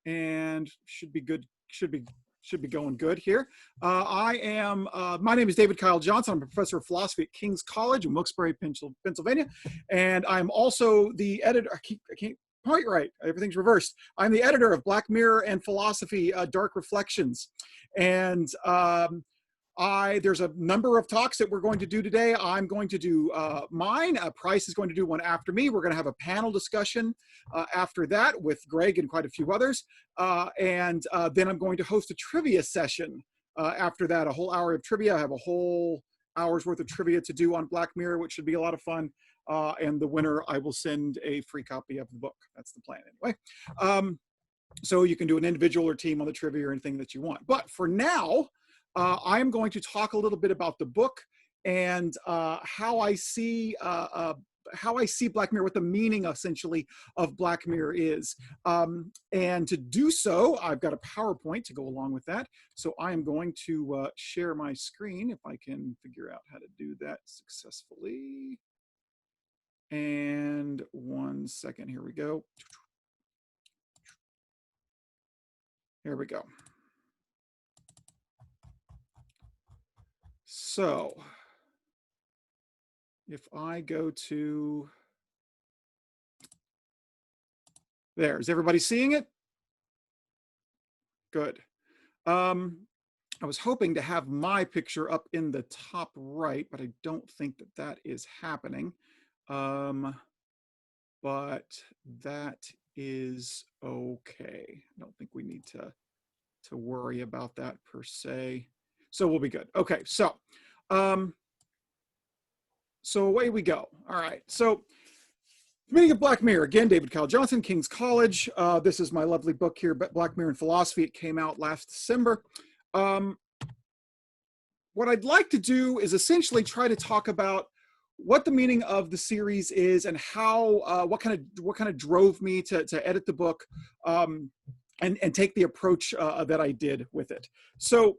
and should be good. Should be going good here. My name is David Kyle Johnson. I'm a professor of philosophy at King's College in Wilkes-Barre, Pennsylvania, and I'm also the editor. I can't quite right. Everything's reversed. I'm the editor of Black Mirror and Philosophy: Dark Reflections, and there's a number of talks that we're going to do today. I'm going to do mine. Price is going to do one after me. We're going to have a panel discussion after that with Greg and quite a few others. Then I'm going to host a trivia session after that, a whole hour of trivia. I have a whole hour's worth of trivia to do on Black Mirror, which should be a lot of fun. And the winner, I will send a free copy of the book. That's the plan anyway. So you can do an individual or team on the trivia or anything that you want. But for now, I'm going to talk a little bit about the book and how I see Black Mirror, what the meaning essentially of Black Mirror is. And to do so, I've got a PowerPoint to go along with that. So I am going to share my screen if I can figure out how to do that successfully. And 1 second, here we go. Here we go. So if I go to there, is everybody seeing it? Good. I was hoping to have my picture up in the top right, but I don't think that that is happening. But that is okay. I don't think we need to worry about that per se. So we'll be good. Okay, so away we go. All right, so meaning of Black Mirror. Again, David Kyle Johnson, King's College. This is my lovely book here, Black Mirror and Philosophy. It came out last December. What I'd like to do is essentially try to talk about what the meaning of the series is and how what kind of drove me to edit the book and take the approach that I did with it. So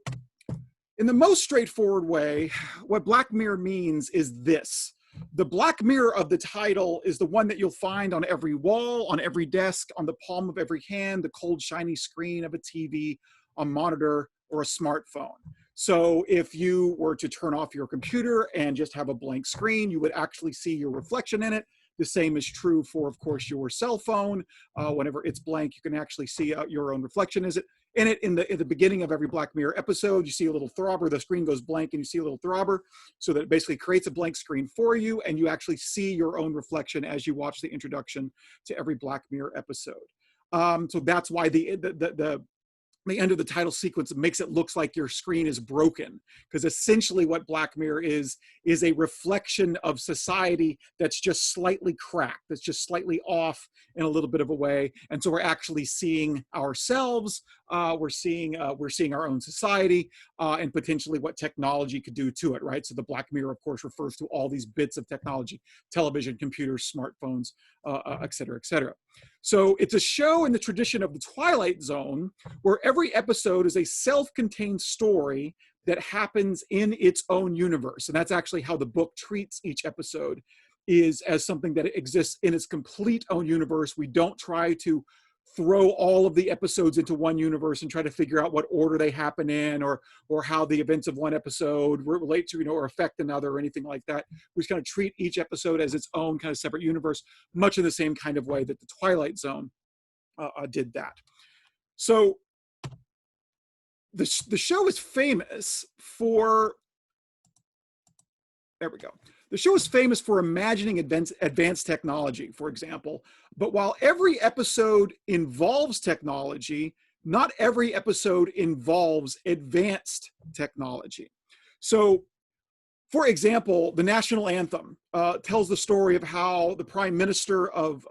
in the most straightforward way, what Black Mirror means is this. The Black Mirror of the title is the one that you'll find on every wall, on every desk, on the palm of every hand, the cold, shiny screen of a TV, a monitor, or a smartphone. So if you were to turn off your computer and just have a blank screen, you would actually see your reflection in it. The same is true for, of course, your cell phone. Whenever it's blank, you can actually see your own reflection. In the beginning of every Black Mirror episode, you see a little throbber, the screen goes blank and you see a little throbber. So that it basically creates a blank screen for you and you actually see your own reflection as you watch the introduction to every Black Mirror episode. So that's why the end of the title sequence makes it look like your screen is broken, because essentially what Black Mirror is a reflection of society that's just slightly cracked, that's just slightly off in a little bit of a way. And so we're actually seeing ourselves, we're seeing our own society, and potentially what technology could do to it, right? So the Black Mirror, of course, refers to all these bits of technology: television, computers, smartphones, et cetera, et cetera. So it's a show in the tradition of the Twilight Zone, where every episode is a self-contained story that happens in its own universe. And that's actually how the book treats each episode, is as something that exists in its complete own universe. We don't try to throw all of the episodes into one universe and try to figure out what order they happen in, or how the events of one episode relate to, or affect another, or anything like that. We just kind of treat each episode as its own kind of separate universe, much in the same kind of way that the Twilight Zone did that. So the show is famous for, there we go. The show is famous for imagining advanced technology, for example. But while every episode involves technology, not every episode involves advanced technology. So, for example, the national anthem tells the story of how the Prime Minister of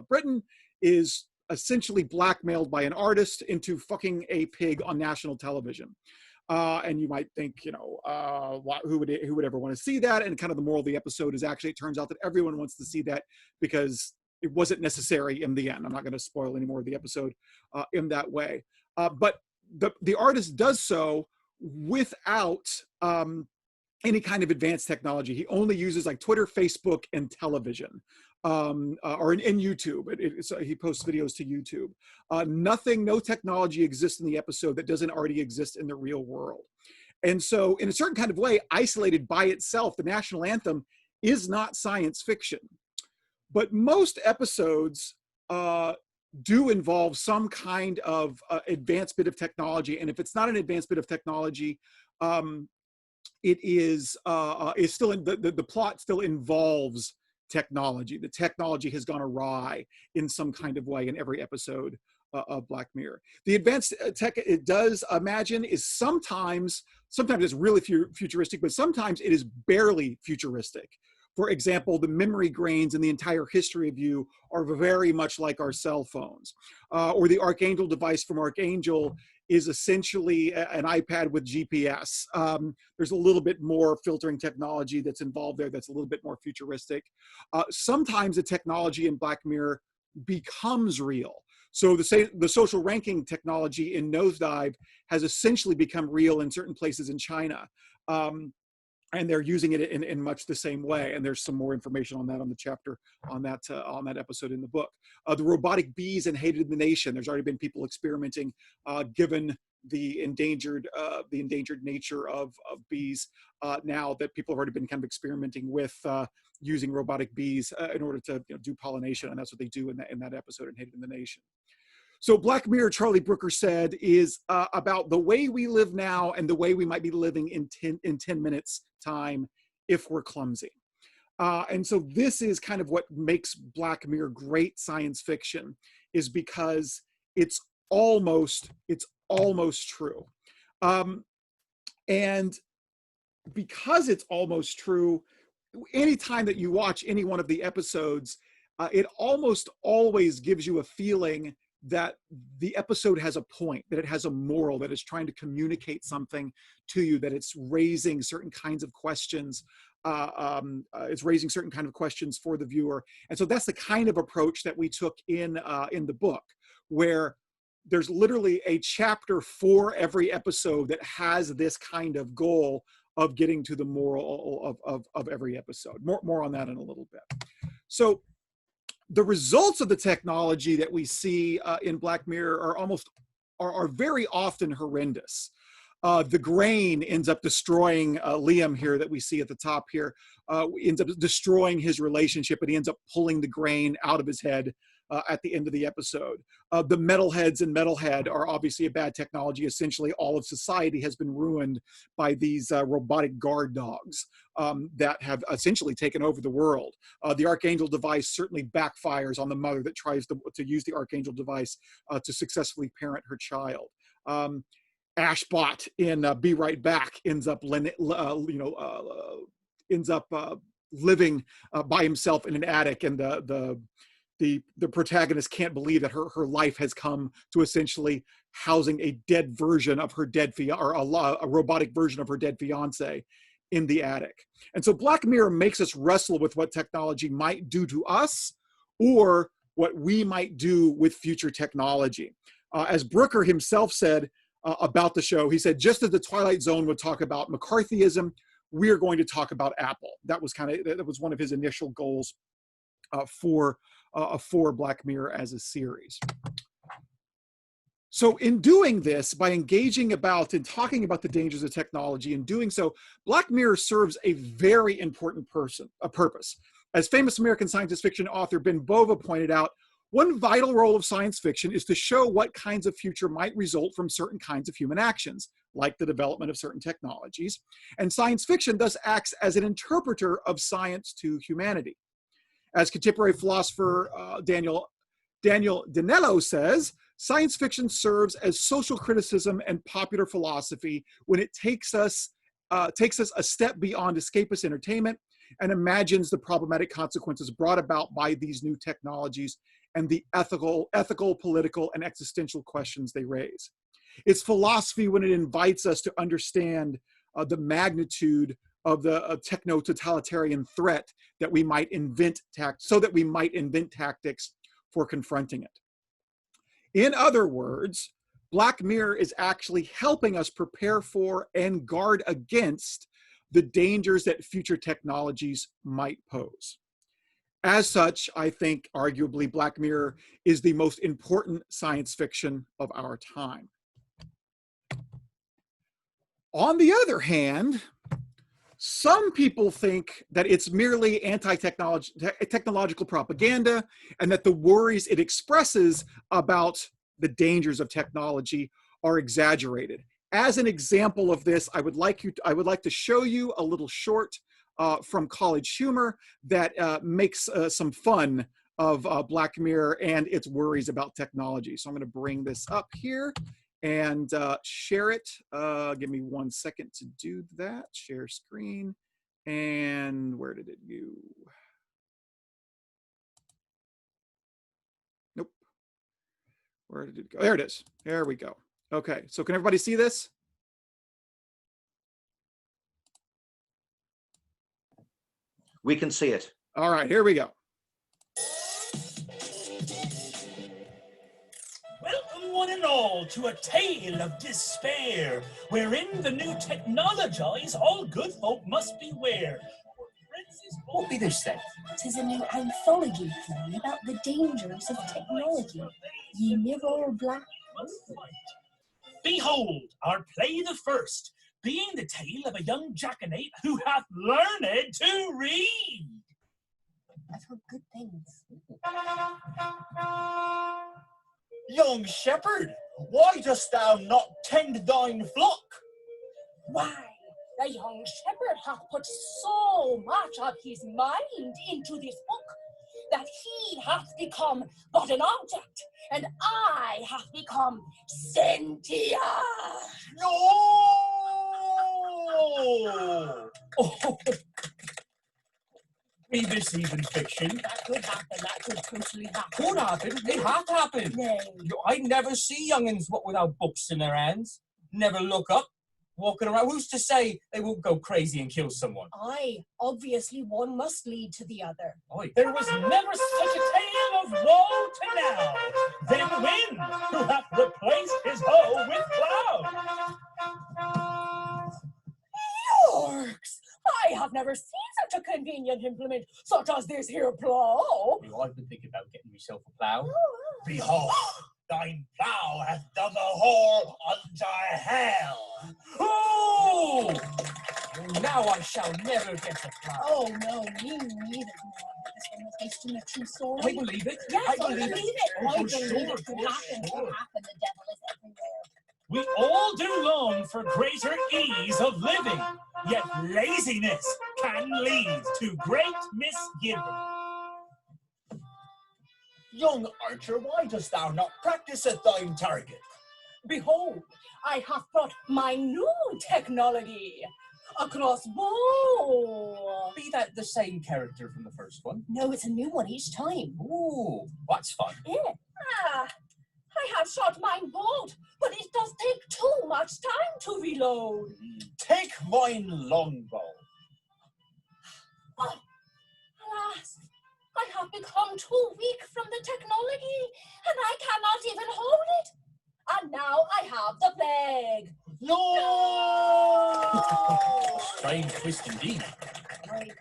Britain is essentially blackmailed by an artist into fucking a pig on national television. And you might think, who would ever want to see that? And kind of the moral of the episode is actually, it turns out that everyone wants to see that because it wasn't necessary in the end. I'm not going to spoil any more of the episode in that way. But the artist does so without any kind of advanced technology. He only uses like Twitter, Facebook, and television, or in YouTube. He posts videos to YouTube. No technology exists in the episode that doesn't already exist in the real world. And so in a certain kind of way, isolated by itself, the national anthem is not science fiction. But most episodes do involve some kind of advanced bit of technology. And if it's not an advanced bit of technology, it is it's still in the plot still involves technology. The technology has gone awry in some kind of way in every episode of Black Mirror. The advanced tech it does imagine is sometimes it's really futuristic, but sometimes it is barely futuristic. For example, the memory grains in the entire history of you are very much like our cell phones. Or the Archangel device from Archangel is essentially an iPad with GPS. There's a little bit more filtering technology that's involved there that's a little bit more futuristic. Sometimes the technology in Black Mirror becomes real. So the social ranking technology in Nosedive has essentially become real in certain places in China. And they're using it in much the same way. And there's some more information on that on the chapter on that episode in the book. The robotic bees and Hated in the Nation. There's already been people experimenting, given the endangered nature of bees. Now that people have already been kind of experimenting with using robotic bees in order to do pollination, and that's what they do in that episode in Hated in the Nation. So Black Mirror, Charlie Brooker said, is about the way we live now and the way we might be living in 10 minutes time if we're clumsy. And so this is kind of what makes Black Mirror great science fiction, is because it's almost true. And because it's almost true, anytime that you watch any one of the episodes, it almost always gives you a feeling that the episode has a point, that it has a moral, that it's trying to communicate something to you, that it's raising certain kinds of questions. It's raising certain kind of questions for the viewer. And so that's the kind of approach that we took in the book, where there's literally a chapter for every episode that has this kind of goal of getting to the moral of every episode. More on that in a little bit. So the results of the technology that we see in Black Mirror are very often horrendous. The grain ends up destroying Liam here that we see at the top here, ends up destroying his relationship, and he ends up pulling the grain out of his head at the end of the episode. The metalheads in Metalhead are obviously a bad technology. Essentially, all of society has been ruined by these robotic guard dogs that have essentially taken over the world. The Archangel device certainly backfires on the mother that tries to use the Archangel device to successfully parent her child. Ashbot in Be Right Back ends up living by himself in an attic, and the protagonist can't believe that her life has come to essentially housing a dead version of her dead a robotic version of her dead fiance in the attic. And so Black Mirror makes us wrestle with what technology might do to us, or what we might do with future technology. As Brooker himself said about the show, he said, just as the Twilight Zone would talk about McCarthyism, we are going to talk about Apple. That was one of his initial goals for Black Mirror as a series. So in doing this, by engaging about and talking about the dangers of technology, and doing so, Black Mirror serves a very important purpose. As famous American science fiction author Ben Bova pointed out, one vital role of science fiction is to show what kinds of future might result from certain kinds of human actions, like the development of certain technologies. And science fiction thus acts as an interpreter of science to humanity. As contemporary philosopher Daniel Dinello says, science fiction serves as social criticism and popular philosophy when it takes us a step beyond escapist entertainment and imagines the problematic consequences brought about by these new technologies and the ethical, political, and existential questions they raise. It's philosophy when it invites us to understand the magnitude of the techno-totalitarian threat that we might invent tactics for confronting it. In other words, Black Mirror is actually helping us prepare for and guard against the dangers that future technologies might pose. As such, I think arguably Black Mirror is the most important science fiction of our time. On the other hand, some people think that it's merely technological propaganda, and that the worries it expresses about the dangers of technology are exaggerated. As an example of this, I would like to show you a little short from College Humor that makes some fun of Black Mirror and its worries about technology. So I'm going to bring this up here and share it. Give me 1 second to do that. Share screen. And where did it go? Nope. Where did it go? There it is. There we go. Okay, so can everybody see this? We can see it. All right, here we go. Welcome one and all to a tale of despair, wherein the new technologies all good folk must beware. What be this then? 'Tis a new anthology play about the dangers of technology. Ye mirror black. Behold, our play the first, being the tale of a young jackanape who hath learned to read. I've heard good things. Young shepherd, why dost thou not tend thine flock? Why, the young shepherd hath put so much of his mind into this book that he hath become but an object, and I hath become sentient. No! Oh, we believe in fiction. That could happen, that could totally happen. Could happen, it hath happened. Nay. I never see young'uns what without books in their hands. Never look up, walking around. Who's to say they won't go crazy and kill someone? Aye, obviously one must lead to the other. Aye. There was never such a tale of woe to now. Then wind, who hath replaced his hoe with cloud. Yorks! I have never seen such a convenient implement, such as this here plough. I've been thinking about getting myself a plough. Behold, thine plough hath dug a hole unto hell. Oh! Now I shall never get a plough. Oh no, me neither. This one was based on a true story. I believe it. Yes, I I believe believe it. it. Oh, I for believe sure, it could for happen. sure. Could happen. The devil is everywhere. We all do long for greater ease of living, yet laziness can lead to great misgiving. Young archer, why dost thou not practice at thine target? Behold, I have brought my new technology. A crossbow. Be that the same character from the first one? No, it's a new one each time. Ooh, that's fun. Yeah. I have shot mine bolt, but it does take too much time to reload. Take mine longbow. Oh, alas, I have become too weak from the technology, and I cannot even hold it. And now I have the plague. No! Strange twist indeed. Right.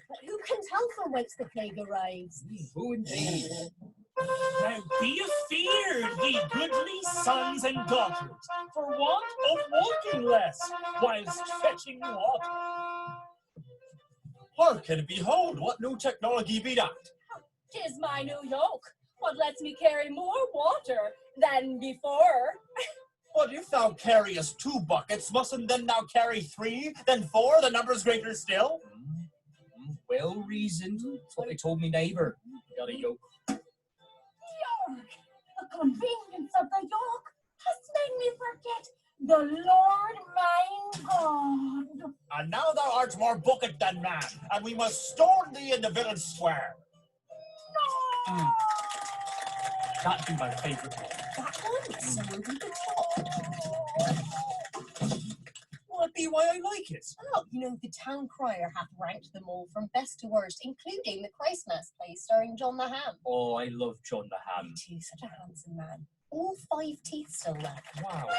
But who can tell from whence the plague arrives? Who indeed? Now be afeared, ye goodly sons and daughters, for want of walking less, whilst fetching water. Hark and behold, what new technology be that? 'Tis my new yoke, what lets me carry more water than before. But if thou carriest 2 buckets, mustn't then thou carry 3, then 4, the number's greater still? Well reasoned. That's what they told me neighbor. Got a yoke. York, the convenience of the yoke has made me forget the Lord my God. And now thou art more bucket than man, and we must stone thee in the village square. No! That'd be my favorite one. That one is so over the top. Well, that'd be why I like it. Well, you know, the town crier hath ranked them all from best to worst, including the Christmas play starring John the Ham. Oh, I love John the Ham. He's such a handsome man. All 5 teeth still left. Wow.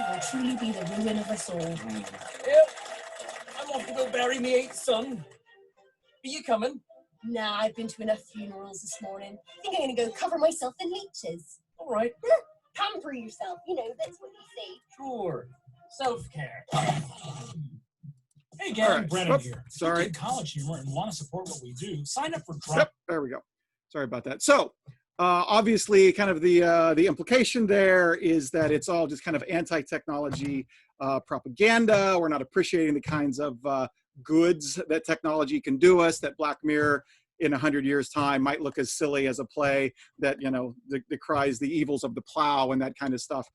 will truly be the ruin of us all. Yep. I'm off to go bury me 8th son. Are you coming? Nah, I've been to enough funerals this morning. I think I'm gonna go cover myself in leeches. All right. Pamper yourself, you know, that's what you say. Sure. Self-care. Hey, gang, right. Brennan Oops, here. sorry. If you get college humor and want to support what we do, sign up for Drop. Yep, there we go. Sorry about that. So obviously kind of the implication there is that it's all just kind of anti-technology propaganda. We're not appreciating the kinds of goods that technology can do us, that Black Mirror in 100 years time might look as silly as a play that, you know, decries the evils of the plow and that kind of stuff.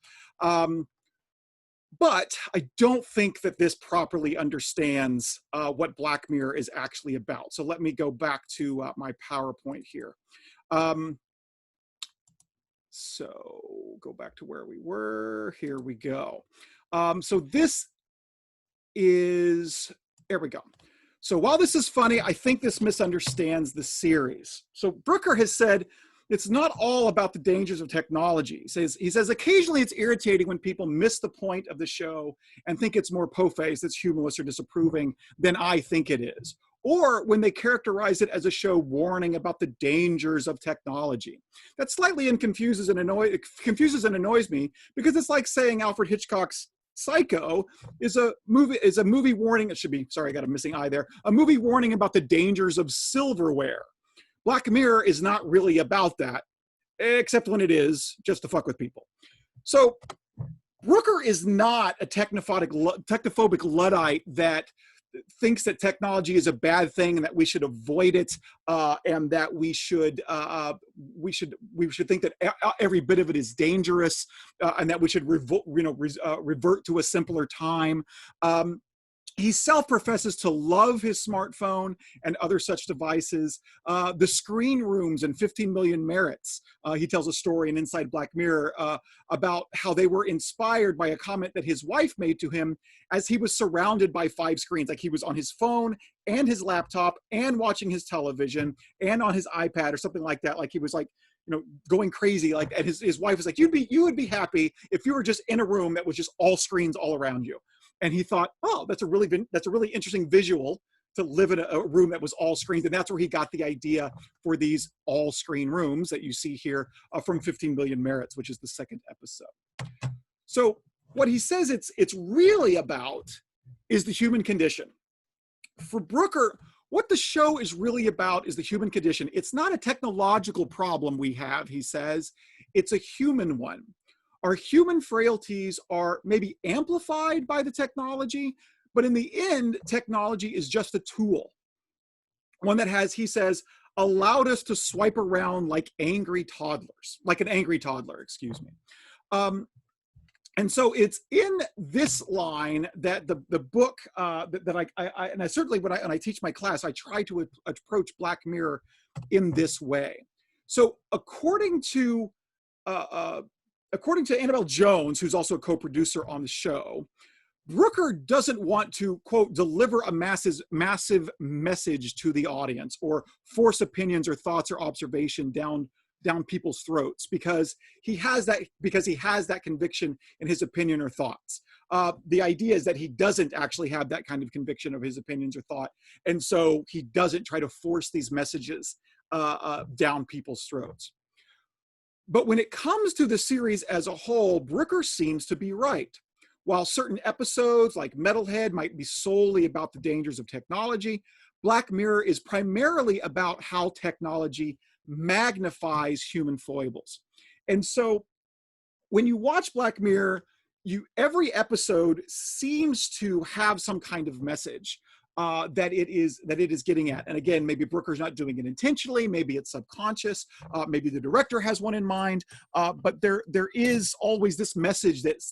But I don't think that this properly understands what Black Mirror is actually about. So let me go back to my PowerPoint here. So go back to where we were. Here we go. So this is, there we go. So while this is funny, I think this misunderstands the series. So Brooker has said, it's not all about the dangers of technology. He says, occasionally it's irritating when people miss the point of the show and think it's more po-faced, it's humorless or disapproving than I think it is. Or when they characterize it as a show warning about the dangers of technology. That slightly confuses and annoys me, because it's like saying Alfred Hitchcock's Psycho is a movie warning. It should be, sorry, I got a missing eye there. A movie warning about the dangers of silverware. Black Mirror is not really about that, except when it is, just to fuck with people. So Brooker is not a technophobic Luddite that thinks that technology is a bad thing and that we should avoid it, and that we should think that every bit of it is dangerous, and that we should revert to a simpler time. He self-professes to love his smartphone and other such devices. The screen rooms and 15 million merits. He tells a story in Inside Black Mirror about how they were inspired by a comment that his wife made to him as he was surrounded by 5 screens. Like he was on his phone and his laptop and watching his television and on his iPad or something like that. Like he was like, you know, going crazy. Like, and his wife was like, you would be happy if you were just in a room that was just all screens all around you. And he thought, oh, that's a really interesting visual, to live in a room that was all screens. And that's where he got the idea for these all screen rooms that you see here from 15 Million Merits, which is the 2nd episode. So what he says it's really about is the human condition. For Brooker, what the show is really about is the human condition. It's not a technological problem we have, he says. It's a human one. Our human frailties are maybe amplified by the technology, but in the end, technology is just a tool. One that has, he says, allowed us to swipe around like an angry toddler, excuse me. And so it's in this line that the book that I certainly when I teach my class, I try to approach Black Mirror in this way. So according to Annabelle Jones, who's also a co-producer on the show, Brooker doesn't want to, quote, deliver a massive message to the audience or force opinions or thoughts or observation down people's throats, because he has that conviction in his opinion or thoughts. The idea is that he doesn't actually have that kind of conviction of his opinions or thought, and so he doesn't try to force these messages down people's throats. But when it comes to the series as a whole, Brooker seems to be right. While certain episodes like Metalhead might be solely about the dangers of technology, Black Mirror is primarily about how technology magnifies human foibles. And so when you watch Black Mirror, every episode seems to have some kind of message that it is getting at. And again, maybe Brooker's not doing it intentionally, maybe it's subconscious, maybe the director has one in mind, but there is always this message that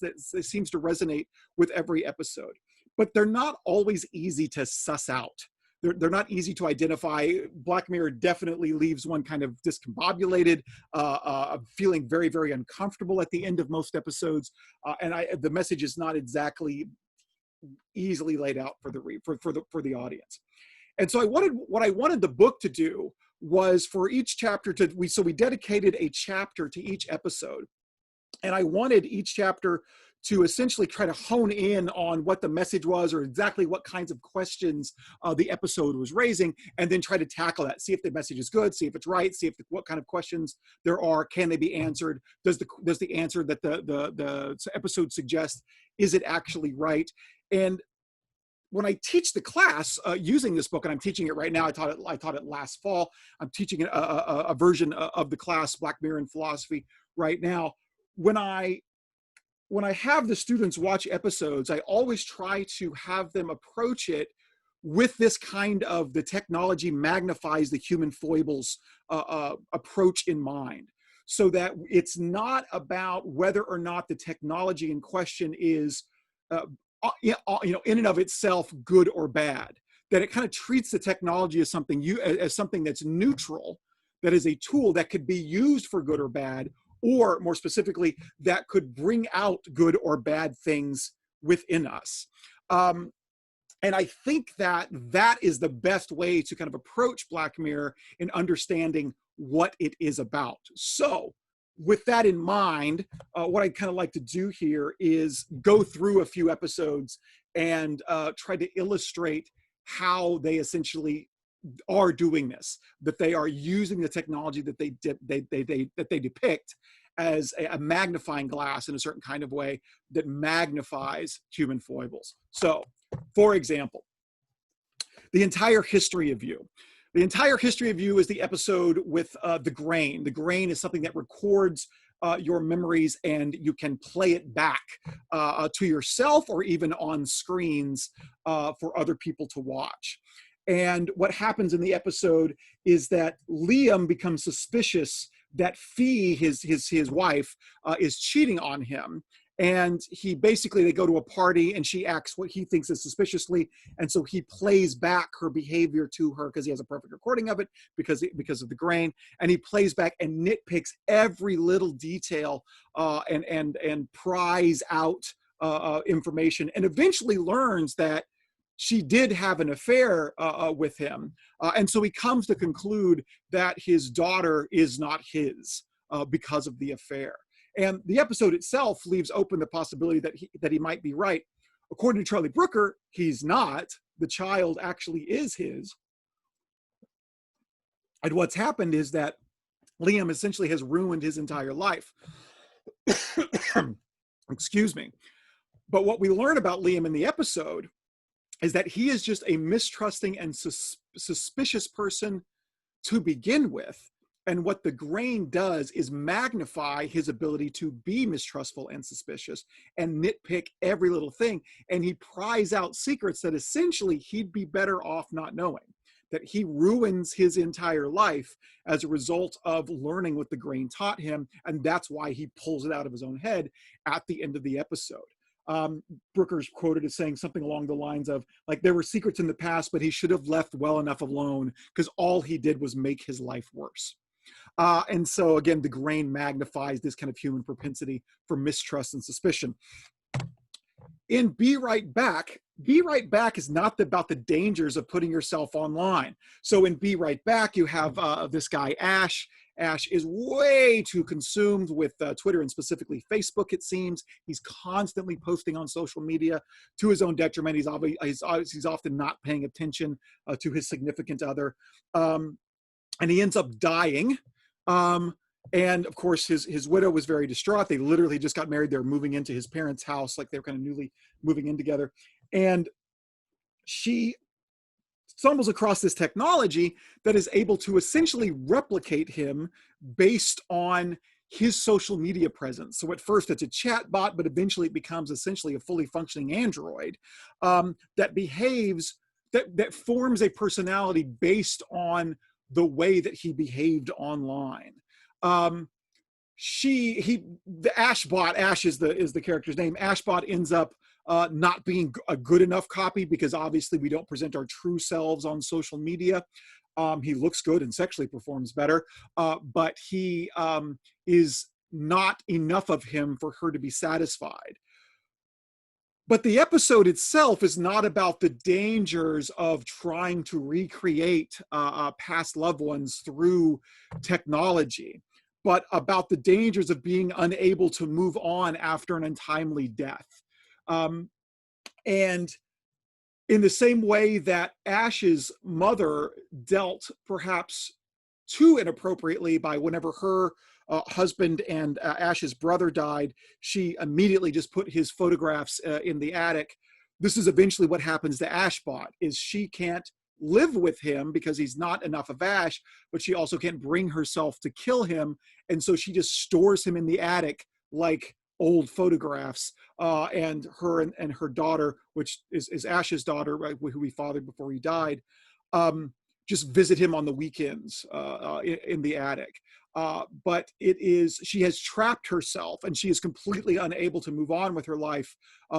seems to resonate with every episode. But they're not always easy to suss out. They're not easy to identify. Black Mirror definitely leaves one kind of discombobulated, feeling very, very uncomfortable at the end of most episodes. And the message is not exactly easily laid out for the audience. And so what I wanted the book to do was for each chapter we dedicated a chapter to each episode. And I wanted each chapter to essentially try to hone in on what the message was or exactly what kinds of questions the episode was raising, and then try to tackle that. See if the message is good, see if it's right, see if what kind of questions there are, can they be answered? Does the answer that the episode suggests, is it actually right? And when I teach the class using this book, and I'm teaching it right now, I taught it last fall. I'm teaching a version of the class, Black Mirror in Philosophy, right now. When I have the students watch episodes, I always try to have them approach it with this kind of the technology magnifies the human foibles approach in mind, so that it's not about whether or not the technology in question is in and of itself good or bad, that it kind of treats the technology as something that's neutral, that is a tool that could be used for good or bad, or more specifically, that could bring out good or bad things within us. And I think that is the best way to kind of approach Black Mirror in understanding what it is about. So with that in mind, what I'd kind of like to do here is go through a few episodes and try to illustrate how they essentially are doing this, that they are using the technology that they depict as a magnifying glass in a certain kind of way that magnifies human foibles. So, for example, the entire history of you. The entire history of you is the episode with the grain. The grain is something that records your memories, and you can play it back to yourself or even on screens for other people to watch. And what happens in the episode is that Liam becomes suspicious that Fee, his wife, is cheating on him. And they go to a party and she acts what he thinks is suspiciously. And so he plays back her behavior to her because he has a perfect recording of it because of the grain. And he plays back and nitpicks every little detail and pries out information, and eventually learns that she did have an affair with him. And so he comes to conclude that his daughter is not his because of the affair. And the episode itself leaves open the possibility that he might be right. According to Charlie Brooker, he's not. The child actually is his. And what's happened is that Liam essentially has ruined his entire life. Excuse me. But what we learn about Liam in the episode is that he is just a mistrusting and suspicious person to begin with. And what the grain does is magnify his ability to be mistrustful and suspicious and nitpick every little thing. And he pries out secrets that essentially he'd be better off not knowing, that he ruins his entire life as a result of learning what the grain taught him. And that's why he pulls it out of his own head at the end of the episode. Brooker's quoted as saying something along the lines of, like, there were secrets in the past, but he should have left well enough alone because all he did was make his life worse. And so again, the grain magnifies this kind of human propensity for mistrust and suspicion. In Be Right Back is not about the dangers of putting yourself online. So in Be Right Back, you have this guy, Ash. Ash is way too consumed with Twitter and specifically Facebook, it seems. He's constantly posting on social media to his own detriment. He's often not paying attention to his significant other. And he ends up dying. And of course, his widow was very distraught. They literally just got married. They're moving into his parents' house, like they're kind of newly moving in together. And she stumbles across this technology that is able to essentially replicate him based on his social media presence. So at first it's a chat bot, but eventually it becomes essentially a fully functioning android that behaves, that forms a personality based on the way that he behaved online. The Ashbot, Ash is the character's name. Ashbot ends up not being a good enough copy because obviously we don't present our true selves on social media. He looks good and sexually performs better, but he is not enough of him for her to be satisfied. But the episode itself is not about the dangers of trying to recreate past loved ones through technology. but about the dangers of being unable to move on after an untimely death. And in the same way that Ash's mother dealt perhaps too inappropriately by whenever her husband and Ash's brother died, she immediately just put his photographs in the attic. This is eventually what happens to Ashbot, is she can't live with him because he's not enough of Ash, but she also can't bring herself to kill him. And so she just stores him in the attic like old photographs, and her and her daughter, which is Ash's daughter, right, who he fathered before he died, just visit him on the weekends in the attic. But she has trapped herself, and she is completely unable to move on with her life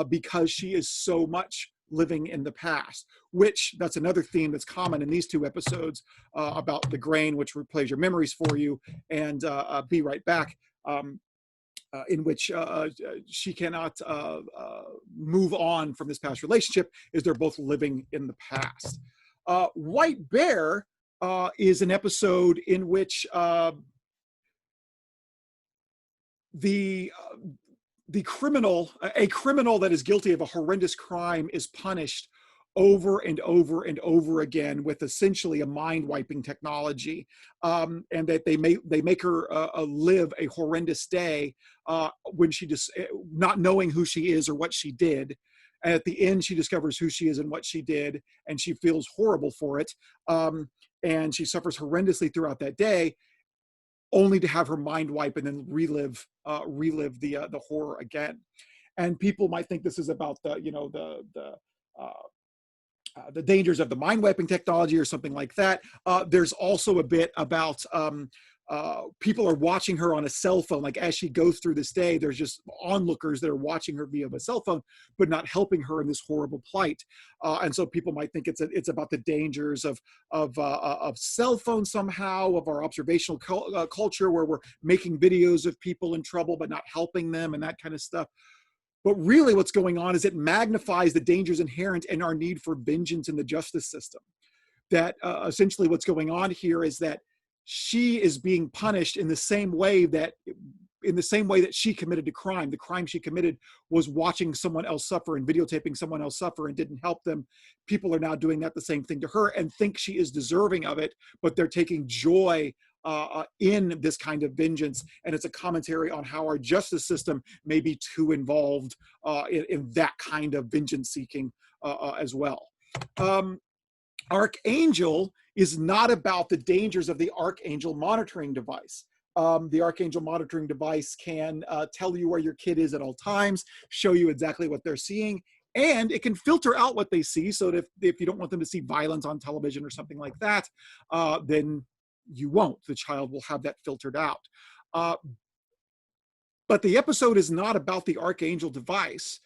because she is so much living in the past, which that's another theme that's common in these two episodes about the grain, which replays your memories for you, and Be Right Back, in which she cannot move on from this past relationship, is they're both living in the past. White Bear is an episode in which a criminal that is guilty of a horrendous crime is punished over and over and over again with essentially a mind-wiping technology, and that they make her live a horrendous day when she just not knowing who she is or what she did. And at the end, she discovers who she is and what she did, and she feels horrible for it, and she suffers horrendously throughout that day, only to have her mind wipe and then relive the horror again. And people might think this is about the dangers of the mind wiping technology or something like that. There's also a bit about people are watching her on a cell phone. Like as she goes through this day, there's just onlookers that are watching her via a cell phone, but not helping her in this horrible plight. And so people might think it's about the dangers of cell phones somehow, of our observational culture, where we're making videos of people in trouble but not helping them and that kind of stuff. But really what's going on is it magnifies the dangers inherent in our need for vengeance in the justice system. That essentially what's going on here is that she is being punished in the same way that she committed a crime. The crime she committed was watching someone else suffer and videotaping someone else suffer and didn't help them. People are now doing the same thing to her and think she is deserving of it, but they're taking joy in this kind of vengeance. And it's a commentary on how our justice system may be too involved in that kind of vengeance seeking as well. Archangel is not about the dangers of the Archangel monitoring device. The Archangel monitoring device can tell you where your kid is at all times, show you exactly what they're seeing, and it can filter out what they see, so that if you don't want them to see violence on television or something like that, then you won't. The child will have that filtered out. But the episode is not about the Archangel device.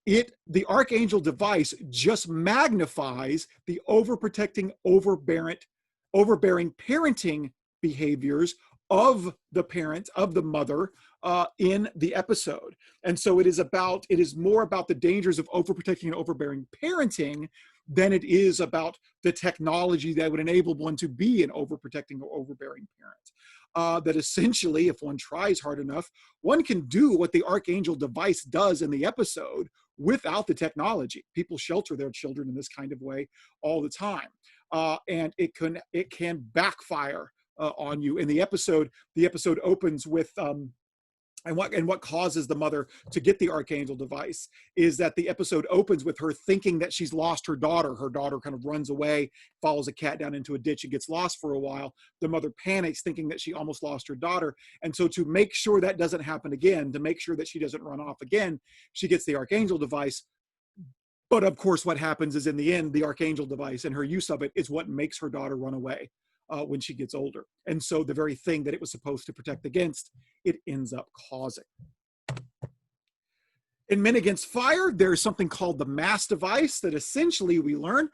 The Archangel device just magnifies the overprotecting, overbearing parenting behaviors of the parent, of the mother, in the episode. And so it is more about the dangers of overprotecting and overbearing parenting than it is about the technology that would enable one to be an overprotecting or overbearing parent. That essentially, if one tries hard enough, one can do what the Archangel device does in the episode without the technology. People shelter their children in this kind of way all the time. And it can backfire on you. In the episode opens with and what causes the mother to get the Archangel device is that the episode opens with her thinking that she's lost her daughter. Her daughter kind of runs away, follows a cat down into a ditch, and gets lost for a while. The mother panics, thinking that she almost lost her daughter. And so to make sure that doesn't happen again, to make sure that she doesn't run off again, she gets the Archangel device. But of course, what happens is in the end, the Archangel device and her use of it is what makes her daughter run away when she gets older. And so the very thing that it was supposed to protect against, it ends up causing. In Men Against Fire, there's something called the mass device that essentially we learn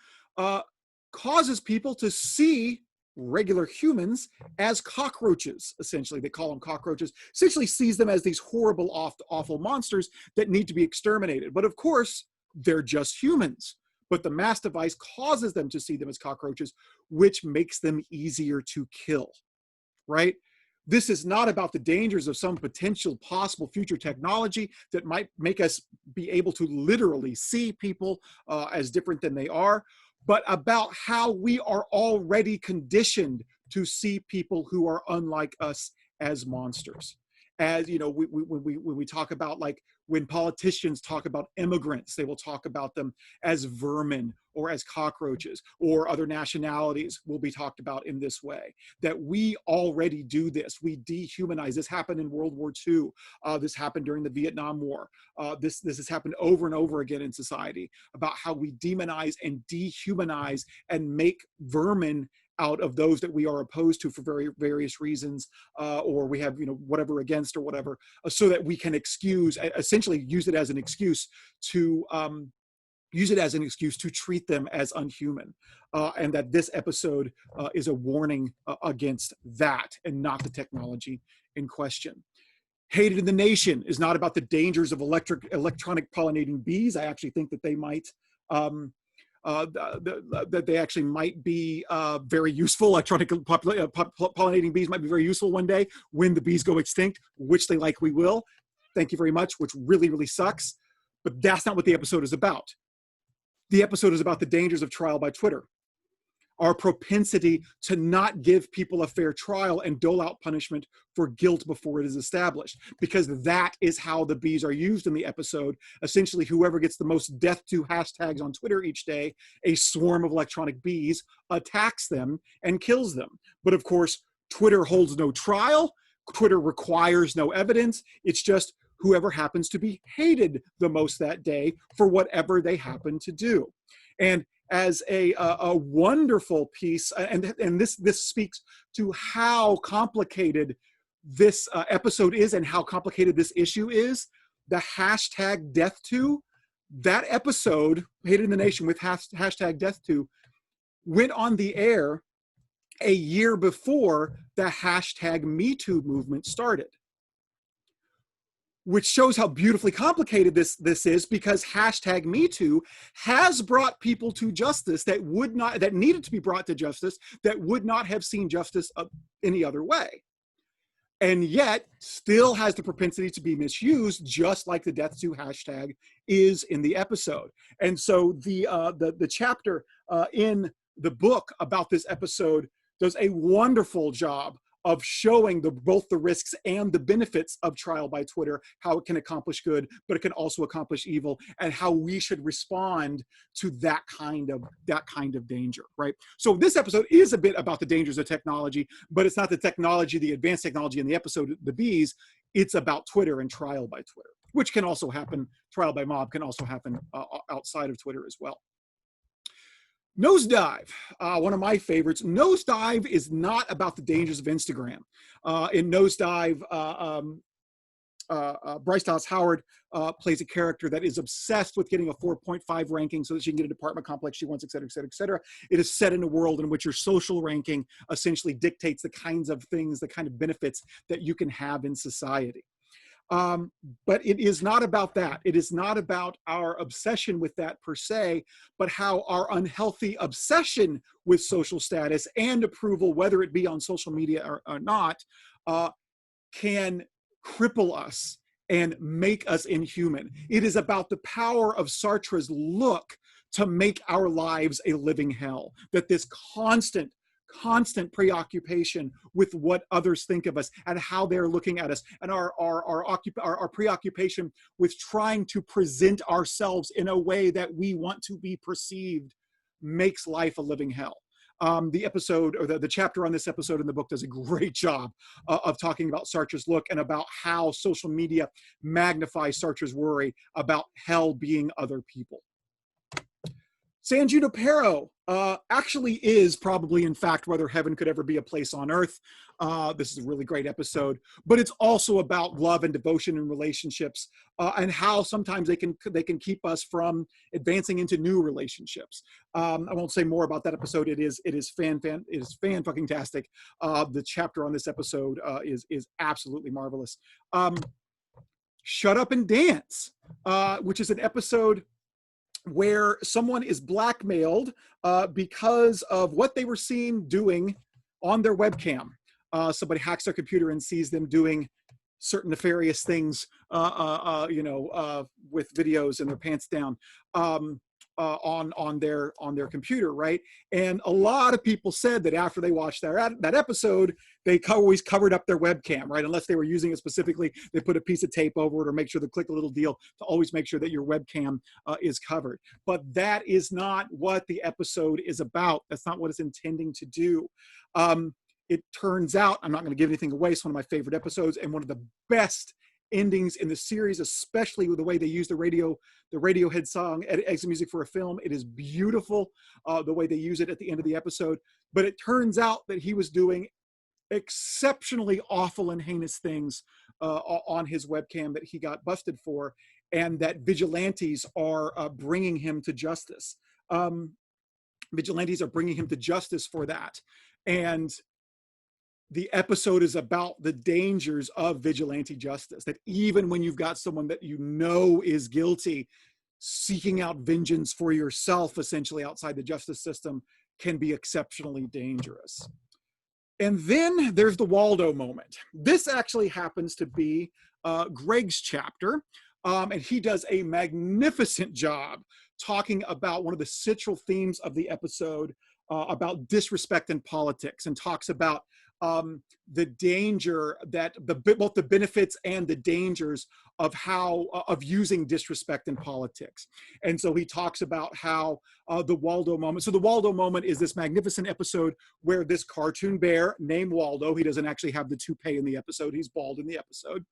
causes people to see regular humans as cockroaches. Essentially, they call them cockroaches. Essentially sees them as these horrible, awful monsters that need to be exterminated. But of course, they're just humans. But the mass device causes them to see them as cockroaches, which makes them easier to kill, right? This is not about the dangers of some potential possible future technology that might make us be able to literally see people as different than they are, but about how we are already conditioned to see people who are unlike us as monsters. As you know, when we talk about, like, when politicians talk about immigrants, they will talk about them as vermin or as cockroaches, or other nationalities will be talked about in this way. That we already do this. We dehumanize. This happened in World War II. This happened during the Vietnam War. This has happened over and over again in society, about how we demonize and dehumanize and make vermin out of those that we are opposed to for various reasons, or we have, whatever against or whatever, so that we can essentially use it as an excuse to treat them as unhuman. And that this episode is a warning against that, and not the technology in question. Hated in the Nation is not about the dangers of electronic pollinating bees. I actually think that they might be very useful. Electronic pollinating bees might be very useful one day when the bees go extinct, which they likely will. Thank you very much, which really, really sucks. But that's not what the episode is about. The episode is about the dangers of trial by Twitter. Our propensity to not give people a fair trial and dole out punishment for guilt before it is established. Because that is how the bees are used in the episode. Essentially, whoever gets the most death to hashtags on Twitter each day, a swarm of electronic bees attacks them and kills them. But of course, Twitter holds no trial. Twitter requires no evidence. It's just whoever happens to be hated the most that day for whatever they happen to do. And as a wonderful piece, and this speaks to how complicated this episode is and how complicated this issue is, the hashtag death to, that episode, Hated in the Nation with hashtag death to, went on the air a year before the hashtag Me Too movement started. Which shows how beautifully complicated this is, because hashtag Me Too has brought people to justice that needed to be brought to justice, that would not have seen justice any other way. And yet still has the propensity to be misused, just like the Death To hashtag is in the episode. And so the chapter in the book about this episode does a wonderful job of showing both the risks and the benefits of trial by Twitter, how it can accomplish good, but it can also accomplish evil, and how we should respond to that kind of danger, right? So this episode is a bit about the dangers of technology, but it's not the technology, the advanced technology in the episode, the bees. It's about Twitter and trial by Twitter, which can also happen, trial by mob can also happen outside of Twitter as well. Nosedive, one of my favorites. Nosedive is not about the dangers of Instagram. In Nosedive, Bryce Dallas Howard plays a character that is obsessed with getting a 4.5 ranking so that she can get an apartment complex she wants, et cetera, et cetera, et cetera. It is set in a world in which your social ranking essentially dictates the kinds of things, the kind of benefits that you can have in society. But it is not about that. It is not about our obsession with that per se, but how our unhealthy obsession with social status and approval, whether it be on social media or not, can cripple us and make us inhuman. It is about the power of Sartre's look to make our lives a living hell. That this constant preoccupation with what others think of us and how they're looking at us, and our preoccupation with trying to present ourselves in a way that we want to be perceived, makes life a living hell. The episode, or the chapter on this episode in the book, does a great job of talking about Sartre's look and about how social media magnifies Sartre's worry about hell being other people. San Junipero actually is probably, in fact, whether heaven could ever be a place on earth. This is a really great episode, but it's also about love and devotion in relationships, and how sometimes they can keep us from advancing into new relationships. I won't say more about that episode. It is fan fucking tastic. The chapter on this episode is absolutely marvelous. Shut Up and Dance, which is an episode where someone is blackmailed because of what they were seen doing on their webcam. somebody hacks their computer and sees them doing certain nefarious things, with videos and their pants down on their computer, right? And a lot of people said that after they watched that episode, they always covered up their webcam, right? Unless they were using it specifically, they put a piece of tape over it or make sure to click a little deal to always make sure that your webcam is covered. But that is not what the episode is about. That's not what it's intending to do. It turns out, I'm not going to give anything away, it's one of my favorite episodes and one of the best endings in the series, especially with the way they use the Radiohead song Exit Music for a Film. It is beautiful, the way they use it at the end of the episode. But it turns out that he was doing exceptionally awful and heinous things on his webcam that he got busted for, and that vigilantes are bringing him to justice. Vigilantes are bringing him to justice for that. And the episode is about the dangers of vigilante justice, that even when you've got someone that you know is guilty, seeking out vengeance for yourself, essentially outside the justice system, can be exceptionally dangerous. And then there's the Waldo moment. This actually happens to be Greg's chapter, and he does a magnificent job talking about one of the central themes of the episode, about disrespect in politics, and talks about the danger that both the benefits and the dangers of using disrespect in politics. And so he talks about how the Waldo moment. So the Waldo moment is this magnificent episode where this cartoon bear named Waldo, he doesn't actually have the toupee in the episode, he's bald in the episode.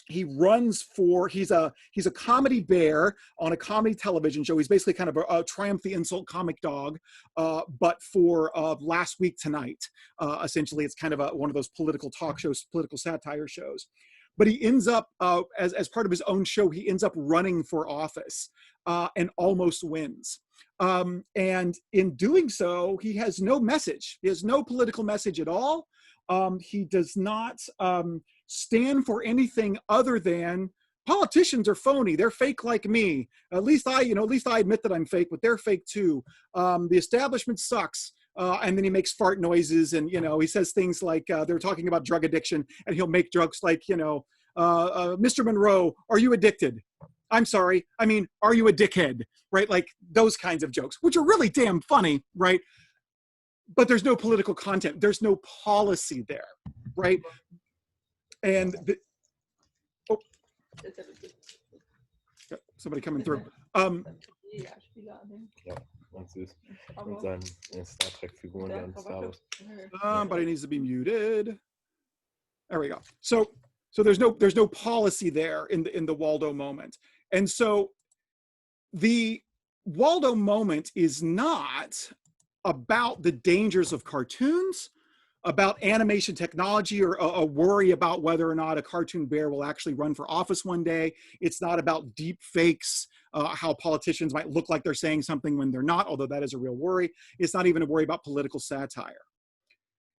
He runs for, he's a comedy bear on a comedy television show. He's basically kind of a Triumph the Insult comic dog, but for Last Week Tonight. Essentially, it's kind of one of those political talk shows, political satire shows. But he ends up, as part of his own show, he ends up running for office and almost wins. And in doing so, he has no message. He has no political message at all. He does not stand for anything other than politicians are phony. They're fake like me. At least I admit that I'm fake, but they're fake too. The establishment sucks. And then he makes fart noises, and he says things like they're talking about drug addiction, and he'll make jokes like Mr. Monroe, are you addicted? I'm sorry, I mean, are you a dickhead? Right, like those kinds of jokes, which are really damn funny, right? But there's no political content. There's no policy there, right? And somebody coming through. Somebody needs to be muted. There we go. So there's no policy there in the Waldo moment. And so the Waldo moment is not about the dangers of cartoons, about animation technology, or a worry about whether or not a cartoon bear will actually run for office one day. It's not about deep fakes, how politicians might look like they're saying something when they're not, although that is a real worry. It's not even a worry about political satire.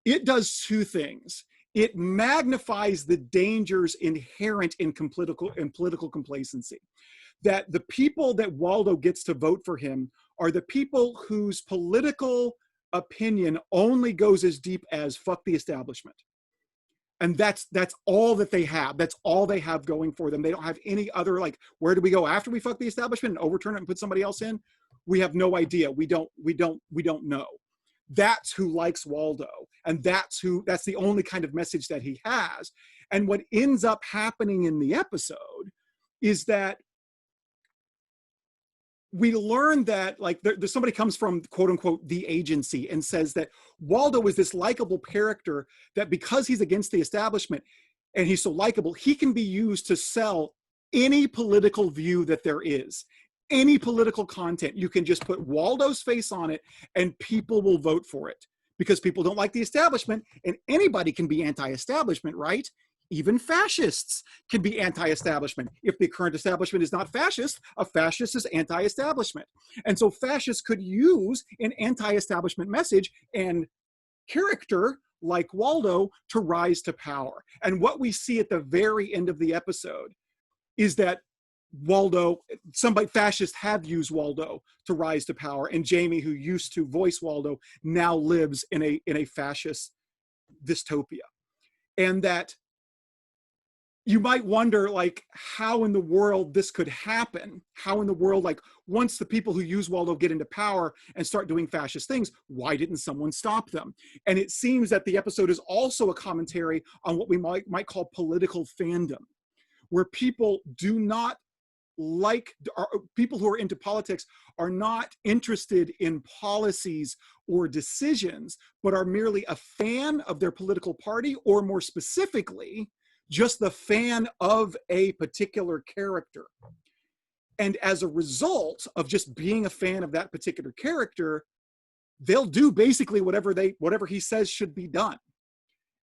It does two things. It magnifies the dangers inherent in political complacency. That the people that Waldo gets to vote for him are the people whose political opinion only goes as deep as fuck the establishment. And that's all that they have. That's all they have going for them. They don't have any other, like, where do we go after we fuck the establishment and overturn it and put somebody else in? We have no idea. We don't know. That's who likes Waldo. And that's the only kind of message that he has. And what ends up happening in the episode is that we learn that, like, there's somebody comes from, quote unquote, the agency and says that Waldo is this likable character that because he's against the establishment and he's so likable, he can be used to sell any political view that there is, any political content. You can just put Waldo's face on it and people will vote for it because people don't like the establishment, and anybody can be anti-establishment, right? Even fascists can be anti-establishment. If the current establishment is not fascist, a fascist is anti-establishment. And so fascists could use an anti-establishment message and character like Waldo to rise to power. And what we see at the very end of the episode is that Waldo, somebody fascists have used Waldo to rise to power, and Jamie, who used to voice Waldo, now lives in a fascist dystopia. And that you might wonder, like, how in the world this could happen. How in the world, like, once the people who use Waldo get into power and start doing fascist things, why didn't someone stop them? And it seems that the episode is also a commentary on what we might call political fandom, where people do not people who are into politics are not interested in policies or decisions, but are merely a fan of their political party, or more specifically, just the fan of a particular character. And as a result of just being a fan of that particular character, they'll do basically whatever he says should be done.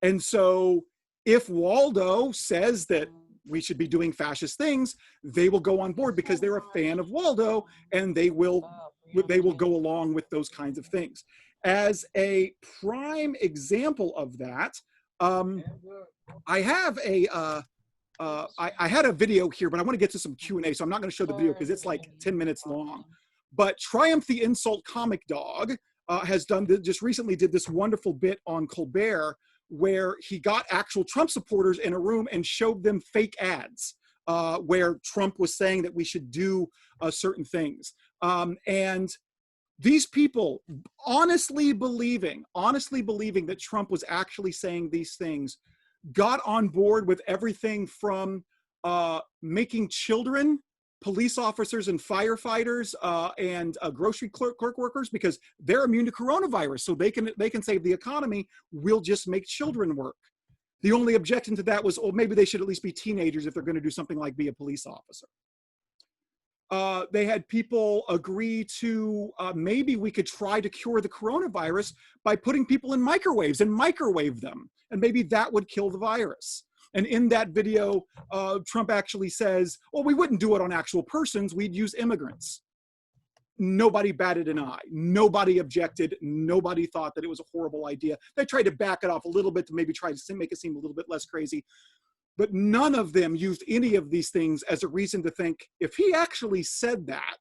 And so if Waldo says that we should be doing fascist things, they will go on board because they're a fan of Waldo, and they will go along with those kinds of things. As a prime example of that, I have I had a video here, but I want to get to some Q&A, so I'm not going to show the video because it's like 10 minutes long. But Triumph the Insult Comic Dog has just recently did this wonderful bit on Colbert, where he got actual Trump supporters in a room and showed them fake ads where Trump was saying that we should do certain things. And these people honestly believing that Trump was actually saying these things, got on board with everything from making children police officers and firefighters and grocery clerk workers, because they're immune to coronavirus, so they can save the economy. We'll just make children work. The only objection to that was, oh, maybe they should at least be teenagers if they're going to do something like be a police officer. They had people agree to maybe we could try to cure the coronavirus by putting people in microwaves and microwave them, and maybe that would kill the virus. And in that video, Trump actually says, well, we wouldn't do it on actual persons, we'd use immigrants. Nobody batted an eye. Nobody objected. Nobody thought that it was a horrible idea. They tried to back it off a little bit to maybe try to make it seem a little bit less crazy. But none of them used any of these things as a reason to think, if he actually said that,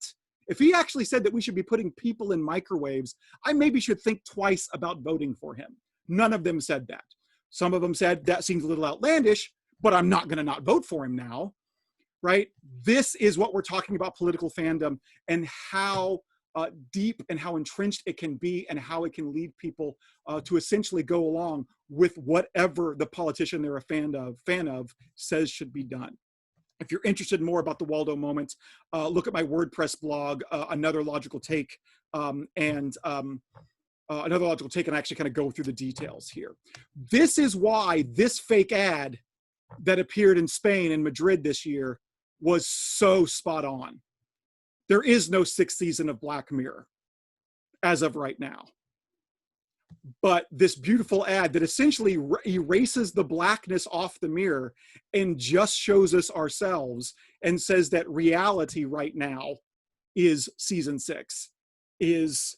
if he actually said that we should be putting people in microwaves, I maybe should think twice about voting for him. None of them said that. Some of them said, that seems a little outlandish, but I'm not going to not vote for him now, right? This is what we're talking about, political fandom, and how deep and how entrenched it can be, and how it can lead people to essentially go along with whatever the politician they're a fan of says should be done. If you're interested more about the Waldo moment, look at my WordPress blog, Another Logical Take, Another Logical Take, and actually kind of go through the details here. This is why this fake ad that appeared in Spain and Madrid this year was so spot on. There is no 6th season of Black Mirror as of right now. But this beautiful ad that essentially erases the blackness off the mirror and just shows us ourselves and says that reality right now is season 6 is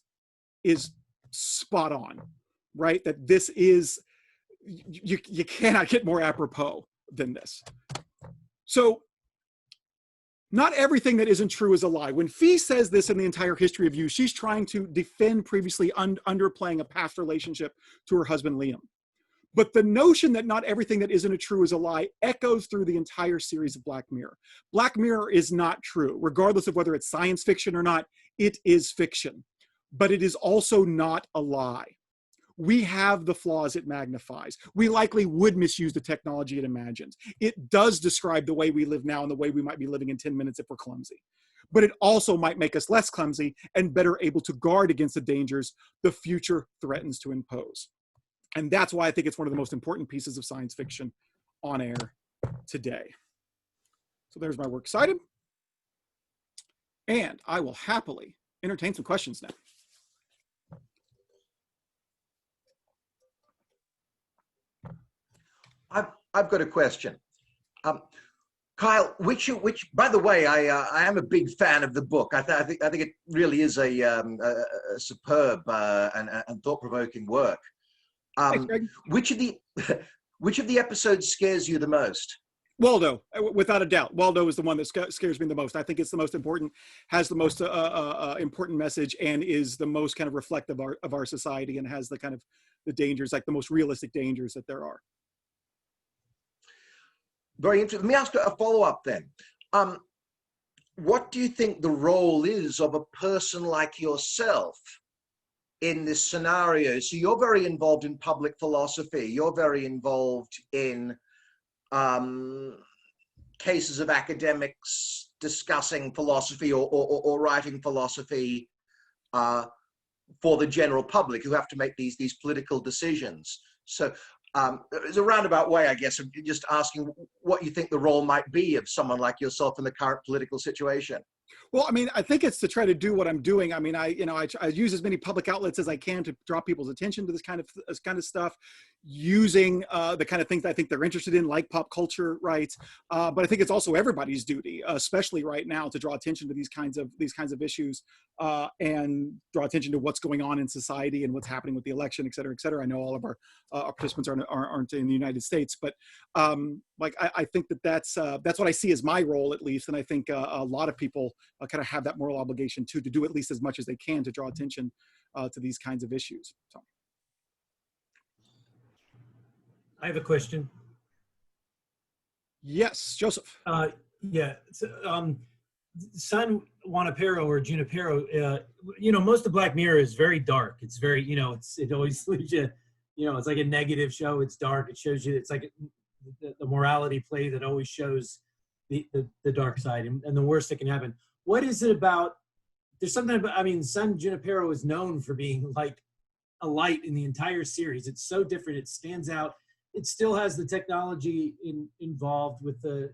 spot on, right? That this is, you cannot get more apropos than this. So not everything that isn't true is a lie. When Fee says this in The Entire History of You, she's trying to defend previously underplaying a past relationship to her husband, Liam. But the notion that not everything that isn't true is a lie echoes through the entire series of Black Mirror. Black Mirror is not true, regardless of whether it's science fiction or not. It is fiction, but it is also not a lie. We have the flaws it magnifies. We likely would misuse the technology it imagines. It does describe the way we live now and the way we might be living in 10 minutes if we're clumsy. But it also might make us less clumsy and better able to guard against the dangers the future threatens to impose. And that's why I think it's one of the most important pieces of science fiction on air today. So there's my works cited. And I will happily entertain some questions now. I've got a question. Kyle, which by the way, I am a big fan of the book. I think it really is a superb and thought-provoking work. Thanks, Greg. Which of the episodes scares you the most? Waldo, without a doubt. Waldo is the one that scares me the most. I think it's the most important, has the most important message, and is the most kind of reflective of our society, and has the kind of the dangers, like the most realistic dangers that there are. Very interesting. Let me ask a follow-up then. What do you think the role is of a person like yourself in this scenario? So you're very involved in public philosophy. You're very involved in cases of academics discussing philosophy or writing philosophy for the general public who have to make these political decisions. So it's a roundabout way, I guess, of just asking what you think the role might be of someone like yourself in the current political situation. Well, I mean, I think it's to try to do what I'm doing. I mean, I use as many public outlets as I can to draw people's attention to this kind of stuff, using the kind of things I think they're interested in, like pop culture, right? But I think it's also everybody's duty, especially right now, to draw attention to these kinds of issues and draw attention to what's going on in society and what's happening with the election, et cetera, et cetera. I know all of our participants aren't in the United States, but I think that's what I see as my role, at least, and I think a lot of people kind of have that moral obligation to do at least as much as they can to draw attention to these kinds of issues. So. I have a question. Yes, Joseph. Yeah. So, San Junipero or Junipero, most of Black Mirror is very dark. It's very, it always leaves you, it's like a negative show. It's dark. It shows you, it's like the morality play that always shows the dark side and the worst that can happen. What is it about, there's something about, I mean, San Junipero is known for being like a light in the entire series. It's so different. It stands out. It still has the technology involved with the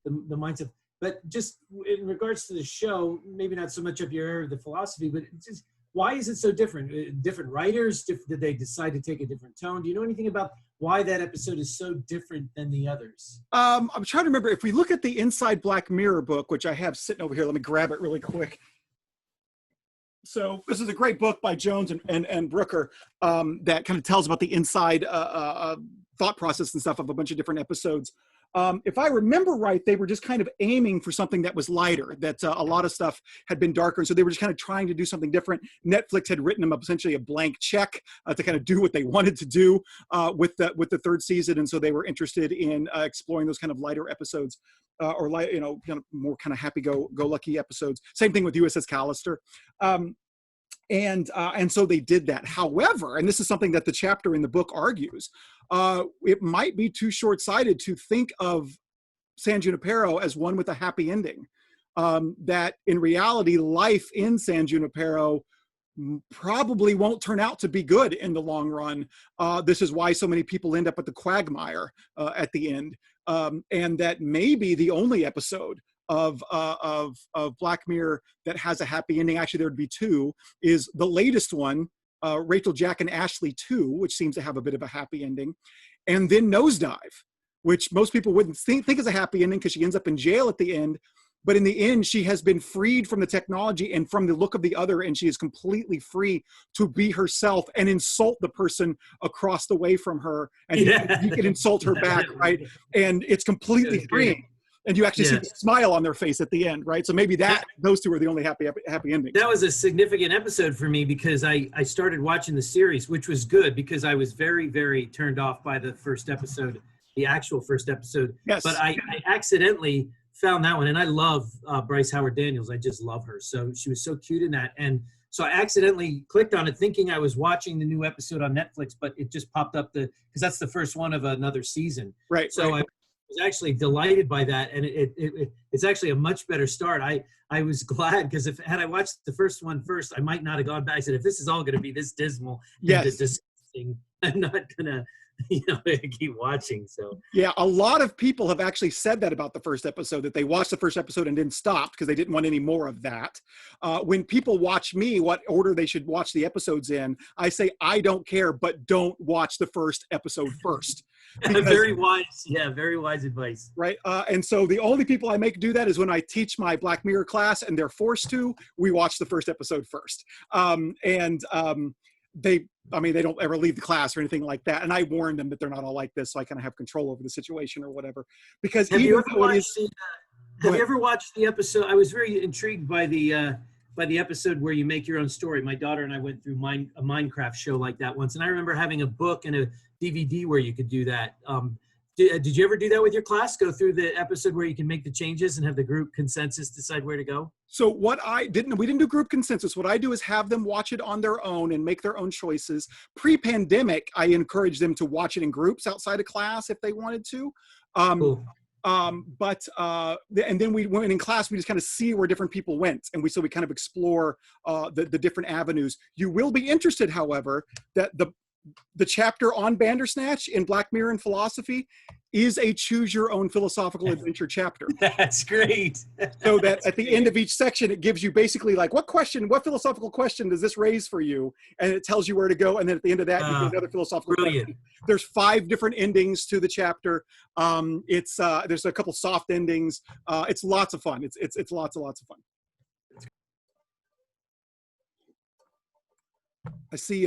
mindset. But just in regards to the show, maybe not so much up your area of the philosophy, but it's just, why is it so different? Different writers? Did they decide to take a different tone? Do you know anything about why that episode is so different than the others? I'm trying to remember. If we look at the Inside Black Mirror book, which I have sitting over here, let me grab it really quick. So this is a great book by Jones and Brooker that kind of tells about the inside thought process and stuff of a bunch of different episodes. If I remember right, they were just kind of aiming for something that was lighter, that a lot of stuff had been darker. And so they were just kind of trying to do something different. Netflix had written them essentially a blank check to kind of do what they wanted to do with the third season. And so they were interested in exploring those kind of lighter episodes or kind of more kind of happy-go-lucky episodes. Same thing with USS Callister. And so they did that. However, and this is something that the chapter in the book argues, it might be too short-sighted to think of San Junipero as one with a happy ending. That in reality, life in San Junipero probably won't turn out to be good in the long run. This is why so many people end up at the quagmire at the end. And that may be the only episode of Black Mirror that has a happy ending. Actually, there would be two, is the latest one, Rachel, Jack, and Ashley 2, which seems to have a bit of a happy ending. And then Nosedive, which most people wouldn't think is a happy ending because she ends up in jail at the end. But in the end, she has been freed from the technology and from the look of the other, and she is completely free to be herself and insult the person across the way from her. And you can insult her back, right? And it's completely freeing. And you actually see the smile on their face at the end, right? So maybe those two are the only happy endings. That was a significant episode for me because I started watching the series, which was good because I was very, very turned off by the first episode, the actual first episode. Yes. But I accidentally found that one, and I love Bryce Howard Daniels. I just love her. So she was so cute in that. And so I accidentally clicked on it thinking I was watching the new episode on Netflix, but it just popped up because that's the first one of another season. Right. So I was actually delighted by that, and it's actually a much better start. I was glad because had I watched the first one first, I might not have gone back. I said, if this is all going to be this dismal and disgusting, I'm not gonna keep watching. So yeah, a lot of people have actually said that about the first episode, that they watched the first episode and then stopped because they didn't want any more of that. When people watch me, what order they should watch the episodes in, I say, I don't care, but don't watch the first episode first. Because, very wise advice. Right. And so the only people I make do that is when I teach my Black they don't ever leave the class or anything like that. And I warned them that they're not all like this, so I kind of have control over the situation or whatever. Because Have even you ever though it watched is, have you ever watched the episode? I was very intrigued by the episode where you make your own story. My daughter and I went through a Minecraft show like that once, and I remember having a book and a DVD where you could do that. Did you ever do that with your class? Go through the episode where you can make the changes and have the group consensus decide where to go? So we didn't do group consensus. What I do is have them watch it on their own and make their own choices. Pre-pandemic, I encouraged them to watch it in groups outside of class if they wanted to. Cool. And then we went in class, we just kind of see where different people went. And we kind of explore the different avenues. You will be interested, however, that the chapter on Bandersnatch in Black Mirror and Philosophy is a choose your own philosophical adventure chapter. That's great. So that at the end of each section, it gives you basically like, what philosophical question does this raise for you? And it tells you where to go. And then at the end of that, you get another philosophical question. There's 5 different endings to the chapter. There's a couple soft endings. It's lots of fun. It's lots of fun. I see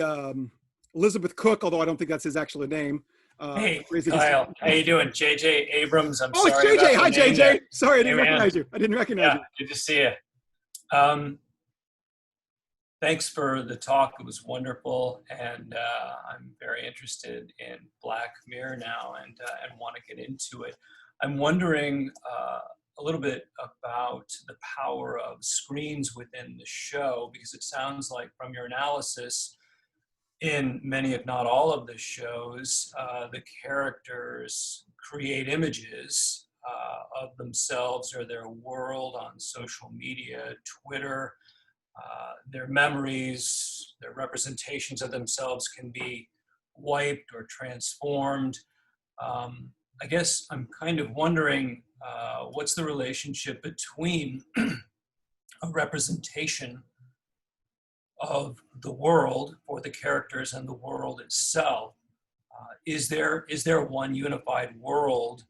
Elizabeth Cook, although I don't think that's his actual name. Hey, Kyle, how you doing? JJ Abrams. Oh, it's JJ. Hi, JJ. Sorry, I didn't recognize you. Good to see you. Thanks for the talk. It was wonderful, and I'm very interested in Black Mirror now, and want to get into it. I'm wondering a little bit about the power of screens within the show, because it sounds like from your analysis, in many, if not all of the shows, the characters create images of themselves or their world on social media, Twitter. Their memories, their representations of themselves can be wiped or transformed. I guess I'm kind of wondering what's the relationship between a representation of the world for the characters and the world itself. Is there one unified world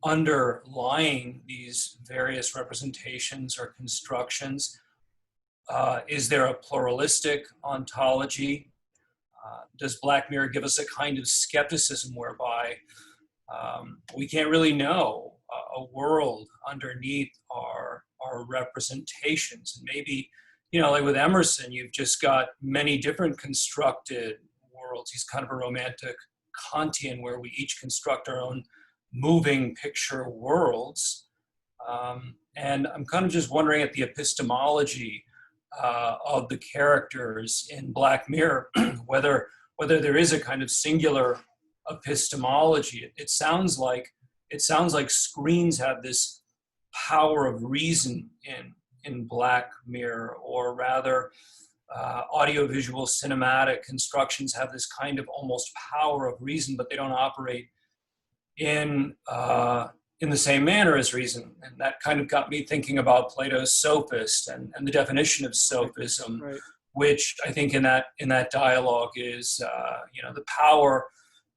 underlying these various representations or constructions? Is there a pluralistic ontology? Does Black Mirror give us a kind of skepticism whereby we can't really know a world underneath our representations? And maybe, like with Emerson, you've just got many different constructed worlds. He's kind of a romantic Kantian where we each construct our own moving picture worlds. And I'm kind of just wondering at the epistemology of the characters in Black Mirror, whether there is a kind of singular epistemology. It sounds like screens have this power of reason in Black Mirror, or rather audiovisual cinematic constructions have this kind of almost power of reason, but they don't operate in the same manner as reason. And that kind of got me thinking about Plato's sophist and the definition of sophism, right, which I think in that dialogue is the power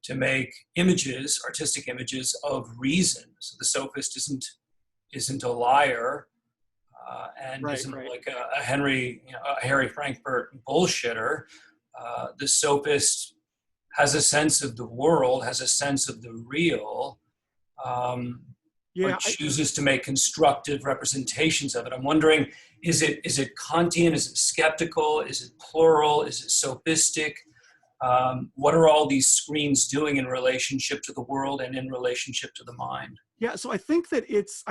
to make images, artistic images of reason. So the sophist isn't a liar, and right, isn't right, like a Harry Frankfurt bullshitter. The sophist has a sense of the world, has a sense of the real, but chooses to make constructive representations of it. I'm wondering, is it Kantian? Is it skeptical? Is it plural? Is it sophistic? What are all these screens doing in relationship to the world and in relationship to the mind? Yeah, so I think that it's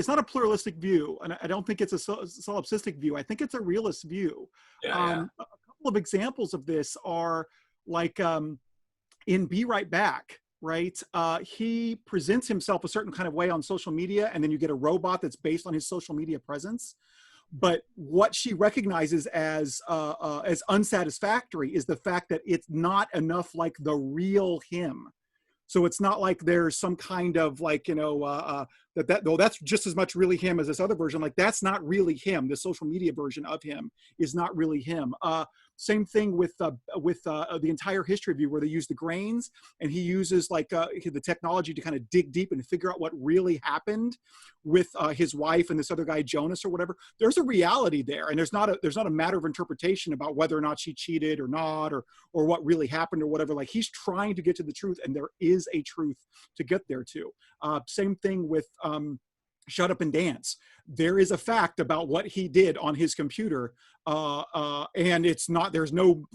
not a pluralistic view, and I don't think it's a solipsistic view. I think it's a realist view. A couple of examples of this are like in Be Right Back, right? He presents himself a certain kind of way on social media, and then you get a robot that's based on his social media presence. But what she recognizes as unsatisfactory is the fact that it's not enough like the real him. So it's not like there's some kind of though that's just as much really him as this other version. Like, that's not really him. The social media version of him is not really him. Same thing with the entire history view, where they use the grains, and he uses like the technology to kind of dig deep and figure out what really happened with his wife and this other guy Jonas or whatever. There's a reality there, and there's not a matter of interpretation about whether or not she cheated or not, or what really happened or whatever. Like, he's trying to get to the truth, and there is a truth to get there to. Same thing with Shut Up and Dance. There is a fact about what he did on his computer, and it's not. There's no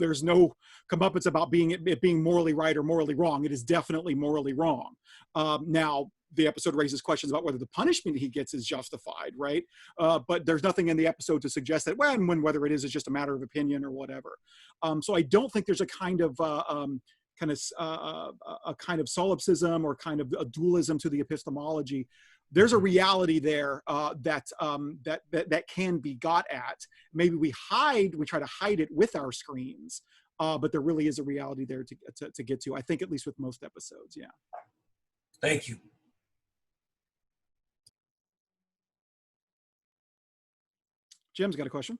comeuppance about it being morally right or morally wrong. It is definitely morally wrong. Now, the episode raises questions about whether the punishment he gets is justified, right? But there's nothing in the episode to suggest that whether it is just a matter of opinion or whatever. So I don't think there's a kind of solipsism or kind of a dualism to the epistemology. There's a reality there that can be got at. Maybe we try to hide it with our screens, but there really is a reality there to get to. I think, at least with most episodes, yeah. Thank you. Jim's got a question.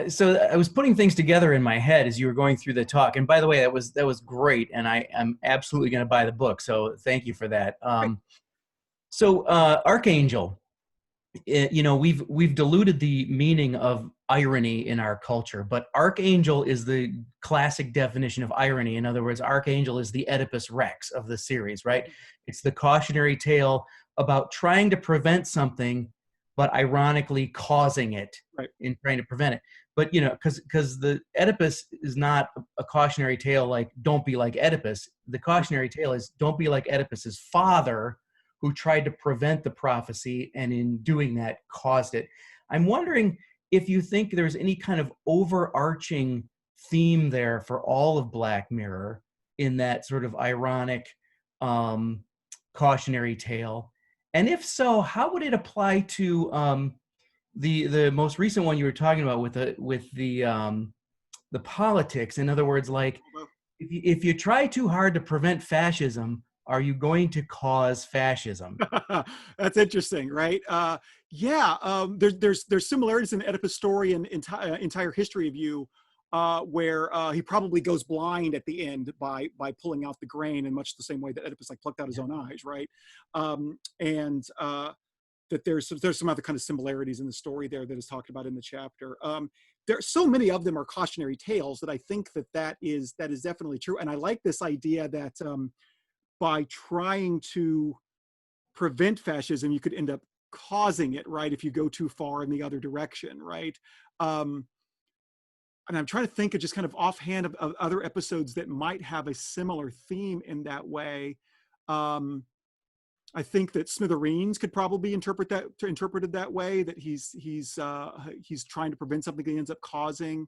So I was putting things together in my head as you were going through the talk. And by the way, that was great. And I am absolutely going to buy the book. So thank you for that. So Archangel, we've diluted the meaning of irony in our culture, but Archangel is the classic definition of irony. In other words, Archangel is the Oedipus Rex of the series, right? It's the cautionary tale about trying to prevent something, but ironically causing it, right, in trying to prevent it. But, because the Oedipus is not a cautionary tale like, don't be like Oedipus. The cautionary tale is, don't be like Oedipus's father, who tried to prevent the prophecy, and in doing that caused it. I'm wondering if you think there's any kind of overarching theme there for all of Black Mirror in that sort of ironic cautionary tale. And if so, how would it apply to the most recent one you were talking about with the politics? In other words, like, if you try too hard to prevent fascism, are you going to cause fascism? That's interesting, right? There's similarities in the Oedipus story and entire history of you, where he probably goes blind at the end by pulling out the grain, in much the same way that Oedipus plucked out his own eyes, right? That there's some other kind of similarities in the story there that is talked about in the chapter. There, so many of them are cautionary tales that I think that is definitely true. And I like this idea that by trying to prevent fascism, you could end up causing it, right? If you go too far in the other direction, right? And I'm trying to think of just kind of offhand of other episodes that might have a similar theme in that way. I think that Smithereens could probably be interpreted that way, that he's trying to prevent something that ends up causing.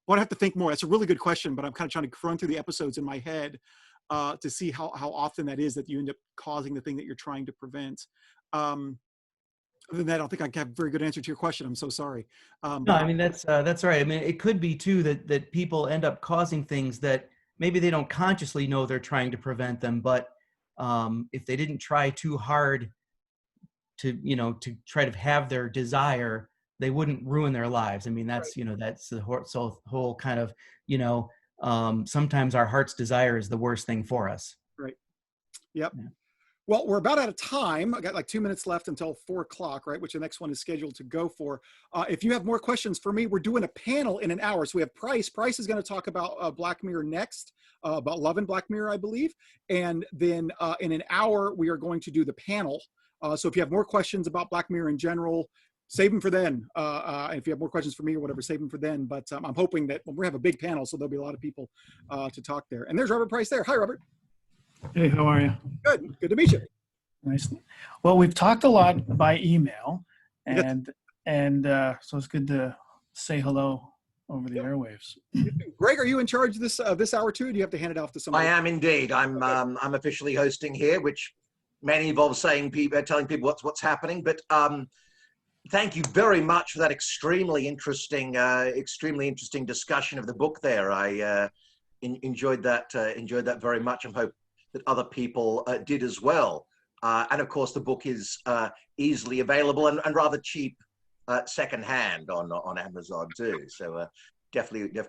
Well, I have to think more. That's a really good question, but I'm kind of trying to run through the episodes in my head to see how often that is that you end up causing the thing that you're trying to prevent. Other than that, I don't think I have a very good answer to your question. I'm so sorry. No, I mean, that's right. I mean, it could be too that people end up causing things that maybe they don't consciously know they're trying to prevent them, but if they didn't try too hard to try to have their desire, they wouldn't ruin their lives. I mean, that's, right, that's the whole kind of, sometimes our heart's desire is the worst thing for us. Right. Yep. Yeah. Well, we're about out of time. I got like 2 minutes left until 4 o'clock, right? Which the next one is scheduled to go for. If you have more questions for me, we're doing a panel in an hour. So we have Price. Price is going to talk about Black Mirror next, about Love and Black Mirror, I believe. And then in an hour, we are going to do the panel. So if you have more questions about Black Mirror in general, save them for then. If you have more questions for me or whatever, save them for then. But I'm hoping that we'll have a big panel, so there'll be a lot of people to talk there. And there's Robert Price there. Hi, Robert. Hey, how are you? Good. Good to meet you. Nice. Well, we've talked a lot by email, and so it's good to say hello over the airwaves. Greg, are you in charge of this hour too? Or do you have to hand it off to somebody? I am indeed. I'm officially hosting here, which mainly involves telling people what's happening. But thank you very much for that extremely interesting discussion of the book there. enjoyed that very much, and hope that other people did as well. And of course, the book is easily available and rather cheap secondhand on Amazon too. So definitely